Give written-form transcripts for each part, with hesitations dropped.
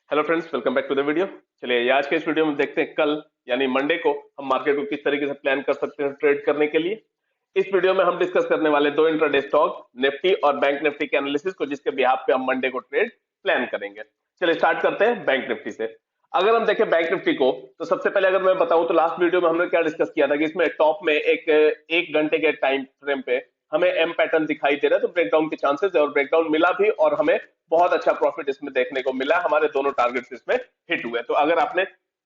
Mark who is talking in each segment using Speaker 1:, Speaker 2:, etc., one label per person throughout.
Speaker 1: Hello friends, welcome back to the video. चलिए ये आज के इस वीडियो में देखते हैं कल यानी मंडे को हम मार्केट को किस तरीके से प्लान कर सकते हैं ट्रेड करने के लिए। इस वीडियो में हम डिस्कस करने वाले दो इंट्राडे स्टॉक निफ्टी और बैंक निफ्टी के एनालिसिस को, जिसके बिहाफ पे हम मंडे को ट्रेड प्लान करेंगे। चलिए स्टार्ट करते हैं बैंक निफ्टी से। अगर हम देखें बैंक निफ्टी को, तो सबसे पहले अगर मैं बताऊं तो लास्ट वीडियो में हमने क्या डिस्कस किया था कि इसमें टॉप में एक घंटे के टाइम फ्रेम पे हमें एम पैटर्न दिखाई दे रहा है, तो ब्रेकडाउन के चांसेस है और ब्रेकडाउन मिला भी और हमें बहुत अच्छा प्रॉफिट इसमें देखने को मिला। हमारे दोनों टारगेट्स इसमें हिट हुए। तो अगर आपने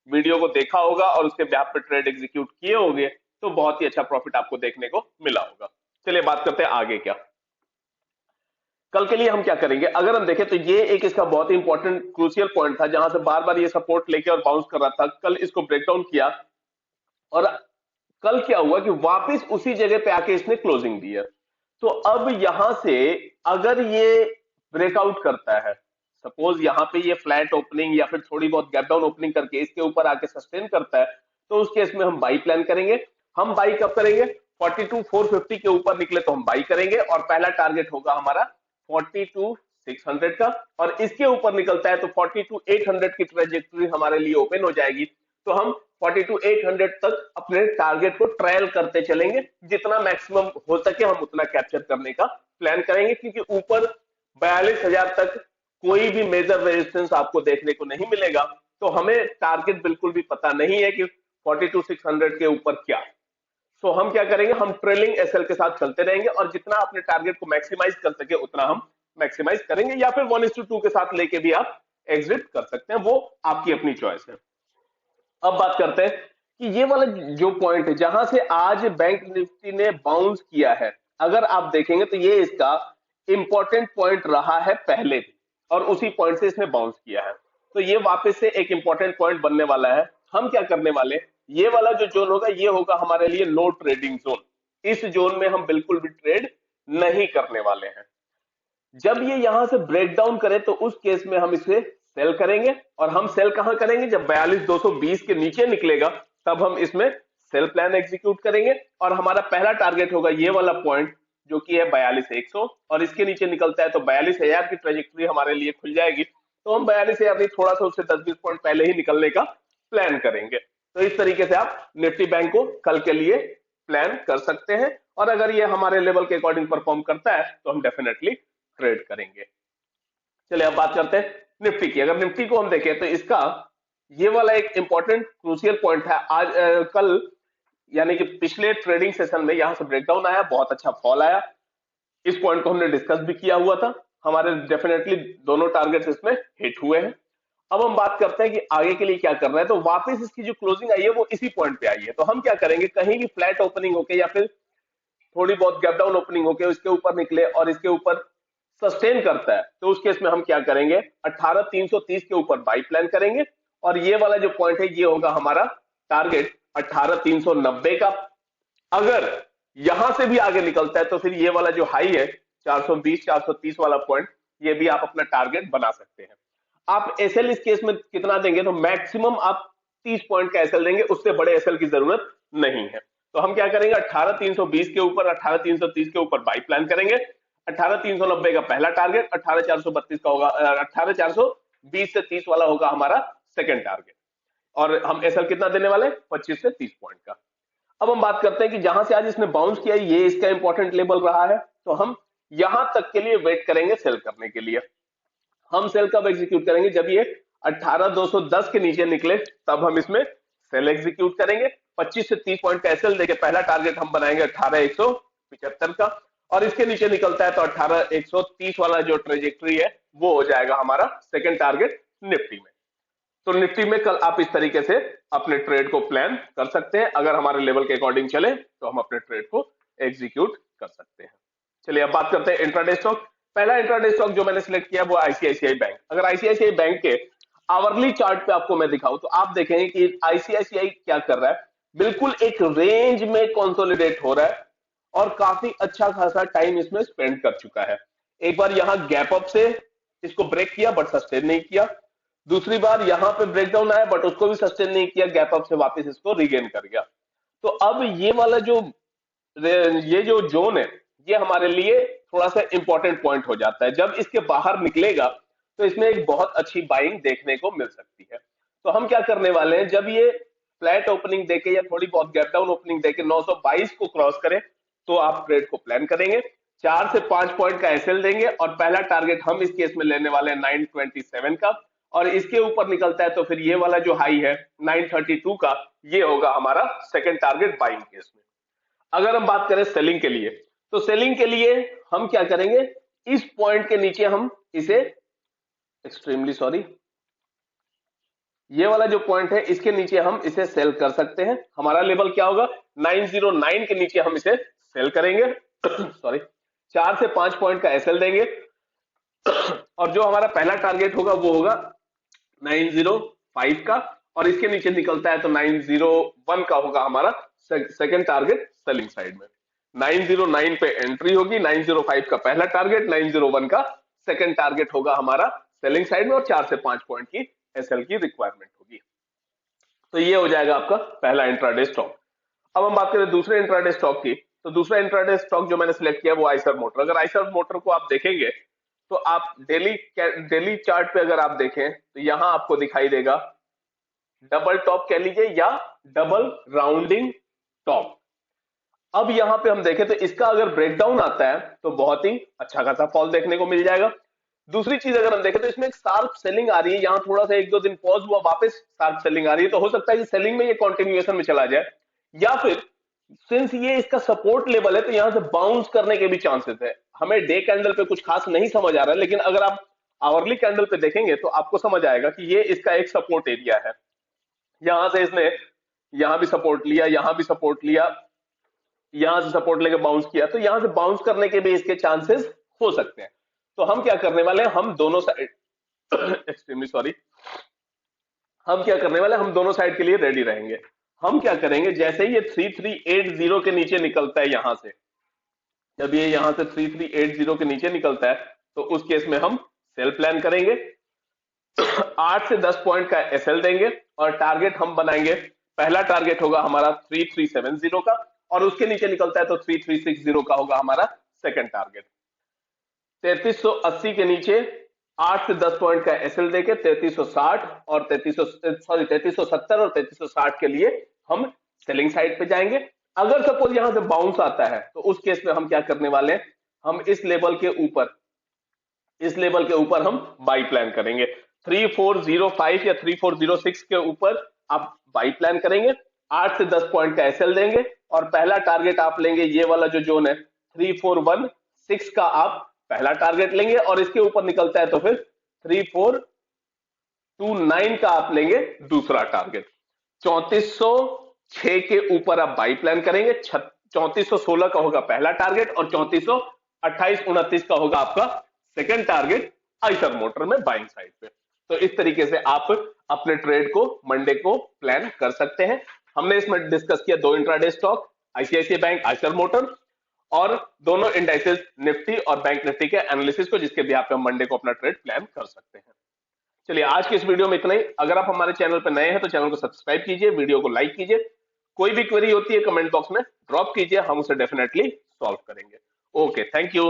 Speaker 1: वीडियो को देखा होगा और उसके ब्याज पे ट्रेड एग्जीक्यूट किए होंगे तो बहुत ही अच्छा प्रॉफिट आपको देखने को मिला होगा। चलिए बात करते हैं आगे क्या कल के लिए हम क्या करेंगे। अगर हम देखें तो ये एक इसका बहुत ही इंपॉर्टेंट क्रूशियल पॉइंट था, जहां से बार बार ये सपोर्ट लेके और बाउंस कर रहा था। कल इसको ब्रेकडाउन किया और कल क्या हुआ कि वापस उसी जगह पे आके इसने क्लोजिंग दी है। तो अब यहां से अगर ये ब्रेकआउट करता है, सपोज यहां पे ये फ्लैट ओपनिंग या फिर थोड़ी बहुत गैप डाउन ओपनिंग करके इसके ऊपर आके सस्टेन करता है, तो उस केस में हम बाई प्लान करेंगे। हम बाई कब करेंगे? 42,450 के ऊपर निकले तो हम बाई करेंगे और पहला टारगेट होगा हमारा 42,600 का, और इसके ऊपर निकलता है तो 42,800 की ट्रेजेक्टरी हमारे लिए ओपन हो जाएगी। तो हम 42,800 तक अपने टारगेट को ट्रायल करते चलेंगे, जितना मैक्सिमम हो सके हम उतना कैप्चर करने का प्लान करेंगे, क्योंकि ऊपर 42,000 तक कोई भी मेजर रेजिस्टेंस आपको देखने को नहीं मिलेगा। तो हमें टारगेट बिल्कुल भी पता नहीं है कि 42,600 के ऊपर क्या। सो हम क्या करेंगे, हम ट्रेलिंग एसएल के साथ चलते रहेंगे और जितना अपने टारगेट को मैक्सिमाइज कर सके उतना हम मैक्सिमाइज करेंगे, या फिर 1:2 के साथ लेके भी आप एग्जिट कर सकते हैं, वो आपकी अपनी चॉइस है। अब बात करते हैं कि ये वाला जो पॉइंट है जहां से आज बैंक निफ्टी ने बाउंस किया है, अगर आप देखेंगे तो ये इसका इंपॉर्टेंट पॉइंट रहा है पहले भी, और उसी पॉइंट से इसने बाउंस किया है। तो ये वापस से एक इंपॉर्टेंट पॉइंट बनने वाला है। हम क्या करने वाले, ये वाला जो जोन होगा ये होगा हमारे लिए नो ट्रेडिंग जोन। इस जोन में हम बिल्कुल भी ट्रेड नहीं करने वाले हैं। जब ये यहां से ब्रेक डाउन करे तो उस केस में हम इसे सेल करेंगे, और हम सेल कहां करेंगे? जब 42,220 के नीचे निकलेगा तब हम इसमें सेल प्लान एग्जीक्यूट करेंगे, और हमारा पहला टारगेट होगा ये वाला पॉइंट जो कि है 42,100, और इसके नीचे निकलता है तो 42,000 की ट्रेजेक्टरी हमारे लिए खुल जाएगी। तो हम 42,000 नहीं, थोड़ा सा उससे 10-20 पॉइंट पहले ही निकलने का प्लान करेंगे। तो इस तरीके से आप निफ्टी बैंक को कल के लिए प्लान कर सकते हैं, और अगर ये हमारे लेवल के अकॉर्डिंग परफॉर्म करता है तो हम डेफिनेटली ट्रेड करेंगे। चलिए अब बात करते हैं निफ्टी की। अगर निफ्टी को हम देखें तो इसका ये वाला एक इंपॉर्टेंट क्रूशियल पॉइंट है। आज कल यानी कि पिछले ट्रेडिंग सेशन में यहां से ब्रेकडाउन आया, बहुत अच्छा फॉल आया। इस पॉइंट को हमने डिस्कस भी किया हुआ था। हमारे डेफिनेटली दोनों टारगेट्स इसमें हिट हुए हैं। अब हम बात करते हैं कि आगे के लिए क्या करना है। तो वापस इसकी जो क्लोजिंग आई है वो इसी पॉइंट पे आई है। तो हम क्या करेंगे, कहीं भी फ्लैट ओपनिंग होके या फिर थोड़ी बहुत गैप डाउन ओपनिंग होके इसके ऊपर निकले और इसके ऊपर सस्टेन करता है, तो उस केस में हम क्या करेंगे, 18,330 के ऊपर बाई प्लान करेंगे, और ये वाला जो पॉइंट है ये होगा हमारा टारगेट 18,390 का। अगर यहां से भी आगे निकलता है तो फिर ये वाला जो हाई है 420 430 वाला पॉइंट, ये भी आप अपना टारगेट बना सकते हैं। आप एसएल इस केस में कितना देंगे, तो मैक्सिमम आप 30 पॉइंट का एसएल देंगे, उससे बड़े एसएल की जरूरत नहीं है। तो हम क्या करेंगे, 18,320 के ऊपर 18,330 के ऊपर बाई प्लान करेंगे। 18,390 का पहला टारगेट, 18,432 का होगा, 18,420 से 30 वाला होगा हमारा सेकंड टारगेट, और हम एसएल कितना देने वाले, 25 से 30 पॉइंट का। अब हम बात करते हैं कि जहां से आज इसने बाउंस किया ये इसका इंपॉर्टेंट लेवल रहा है, तो हम यहां तक के लिए वेट करेंगे सेल करने के लिए। हम सेल कब एग्जीक्यूट करेंगे, जब ये 18,210 के नीचे निकले तब हम इसमें सेल एग्जीक्यूट करेंगे। 25 से 30 पॉइंट का एसएल देके पहला टारगेट हम बनाएंगे 18,175 का, और इसके नीचे निकलता है तो 18,130 वाला जो ट्रेजेक्टरी है वो हो जाएगा हमारा सेकंड टारगेट निफ्टी में। तो निफ्टी में कल आप इस तरीके से अपने ट्रेड को प्लान कर सकते हैं। अगर हमारे लेवल के अकॉर्डिंग चले तो हम अपने ट्रेड को एग्जीक्यूट कर सकते हैं। चलिए अब बात करते हैं इंट्राडे स्टॉक। पहला इंट्राडे स्टॉक जो मैंने सिलेक्ट किया वो आईसीआईसीआई बैंक। अगर आईसीआईसीआई बैंक के आवरली चार्ट पे आपको मैं दिखाऊं तो आप देखेंगे कि आईसीआईसीआई क्या कर रहा है, बिल्कुल एक रेंज में कंसोलिडेट हो रहा है और काफी अच्छा खासा टाइम इसमें स्पेंड कर चुका है। एक बार यहां गैप अप से इसको ब्रेक किया बट सस्टेन नहीं किया, दूसरी बार यहां पे ब्रेकडाउन आया बट उसको भी सस्टेन नहीं किया, गैप अप से वापस इसको रिगेन कर गया। तो अब ये वाला जो ये जो जोन है ये हमारे लिए थोड़ा सा इंपॉर्टेंट पॉइंट हो जाता है। जब इसके बाहर निकलेगा तो इसमें एक बहुत अच्छी बाइंग देखने को मिल सकती है। तो हम क्या करने वाले हैं, जब ये फ्लैट ओपनिंग देके या थोड़ी बहुत गैप डाउन ओपनिंग देके 922 को क्रॉस करे तो आप ट्रेड को प्लान करेंगे। 4 से 5 पॉइंट का एसएल देंगे और पहला टारगेट हम इस केस में लेने वाले हैं 927 का, और इसके ऊपर निकलता है तो फिर ये वाला जो हाई है 932 का, ये होगा हमारा सेकंड टारगेट बाइंग केस में। अगर हम बात करें सेलिंग के लिए, तो सेलिंग के लिए हम क्या करेंगे, इस पॉइंट के नीचे हम इसे, एक्सट्रीमली सॉरी, ये वाला जो पॉइंट है इसके नीचे हम इसे सेल कर सकते हैं। हमारा लेवल क्या होगा, 909 के नीचे हम इसे सेल करेंगे सॉरी, 4 से 5 पॉइंट का एसएल देंगे और जो हमारा पहला टारगेट होगा वो होगा 905 का, और इसके नीचे निकलता है तो 901 का होगा हमारा सेकंड टारगेट सेलिंग साइड में। 909 पे एंट्री होगी, 905 का पहला टारगेट, 901 का सेकंड टारगेट होगा हमारा सेलिंग साइड में, और 4 से 5 पॉइंट की एसएल की रिक्वायरमेंट होगी। तो ये हो जाएगा आपका पहला इंट्राडे स्टॉक। अब हम बात करें दूसरे इंट्राडे स्टॉक की, तो दूसरा इंट्राडे स्टॉक जो मैंने सिलेक्ट किया वो आइसर मोटर। अगर आइसर मोटर को आप देखेंगे तो आप डेली चार्ट पे अगर आप देखें तो यहां आपको दिखाई देगा डबल टॉप कह लीजिए या डबल राउंडिंग टॉप। अब यहां पे हम देखें तो इसका अगर ब्रेकडाउन आता है तो बहुत ही अच्छा खासा फॉल देखने को मिल जाएगा। दूसरी चीज अगर हम देखें तो इसमें एक शार्प सेलिंग आ रही है, यहां थोड़ा सा 1-2 दिन पॉज हुआ, वापस शार्प सेलिंग आ रही है, तो हो सकता है कि सेलिंग में ये कंटिन्यूएशन में चला जाए, या फिर सिंस ये इसका सपोर्ट लेवल है तो यहां से बाउंस करने के भी चांसेस है। हमें डे कैंडल पे कुछ खास नहीं समझ आ रहा है, लेकिन अगर आप आवरली कैंडल पे देखेंगे तो आपको समझ आएगा कि ये इसका एक सपोर्ट एरिया है। यहां से इसने यहां भी सपोर्ट लिया, यहां भी सपोर्ट लिया, यहां से सपोर्ट लेके बाउंस किया, तो यहां से बाउंस करने के भी इसके चांसेस हो सकते हैं। तो हम क्या करने वाले हैं, हम दोनों साइड एक्सट्रीमली सॉरी, हम क्या करने वाले हैं, हम दोनों साइड के लिए रेडी रहेंगे। हम क्या करेंगे, जैसे ही ये 3380 के नीचे निकलता है, यहां से जब ये यहां से 3380 के नीचे निकलता है तो उस केस में हम सेल प्लान करेंगे 8 से 10 पॉइंट का एसएल देंगे, और टारगेट हम बनाएंगे, पहला टारगेट होगा हमारा 3370 का, और उसके नीचे निकलता है तो 3360 का होगा हमारा सेकंड टारगेट। 3380 के नीचे 8 से 10 पॉइंट का एसएल देके 3360 और 3370 और 3360 के लिए हम सेलिंग साइड पे जाएंगे। अगर सपोज यहां से बाउंस आता है तो उस केस में हम क्या करने वाले हैं, हम इस लेवल के ऊपर हम बाई प्लान करेंगे। 3405 या 3406 के ऊपर आप बाई प्लान करेंगे, 8 से 10 पॉइंट का एसएल देंगे, और पहला टारगेट आप लेंगे ये वाला जो जोन है 3416 का आप पहला टारगेट लेंगे, और इसके ऊपर निकलता है तो फिर 3429 का आप लेंगे दूसरा टारगेट। 3406 के ऊपर आप बाई प्लान करेंगे, 3416 का होगा पहला टारगेट, और 3428-29 का होगा आपका सेकंड टारगेट आइसर मोटर में बाइंग साइड पे। तो इस तरीके से आप अपने ट्रेड को मंडे को प्लान कर सकते हैं। हमने इसमें डिस्कस किया 2 intraday stock, ICICI bank, Eicher motor, और दोनों इंडाइसेस निफ्टी और बैंक निफ्टी के एनालिसिस को, जिसके भी आप मंडे को अपना ट्रेड प्लान कर सकते हैं। चलिए आज के इस वीडियो में इतना ही। अगर आप हमारे चैनल पर नए हैं तो चैनल को सब्सक्राइब कीजिए, वीडियो को लाइक कीजिए, कोई भी क्वेरी होती है कमेंट बॉक्स में ड्रॉप कीजिए, हम उसे डेफिनेटली सॉल्व करेंगे। Okay, thank you.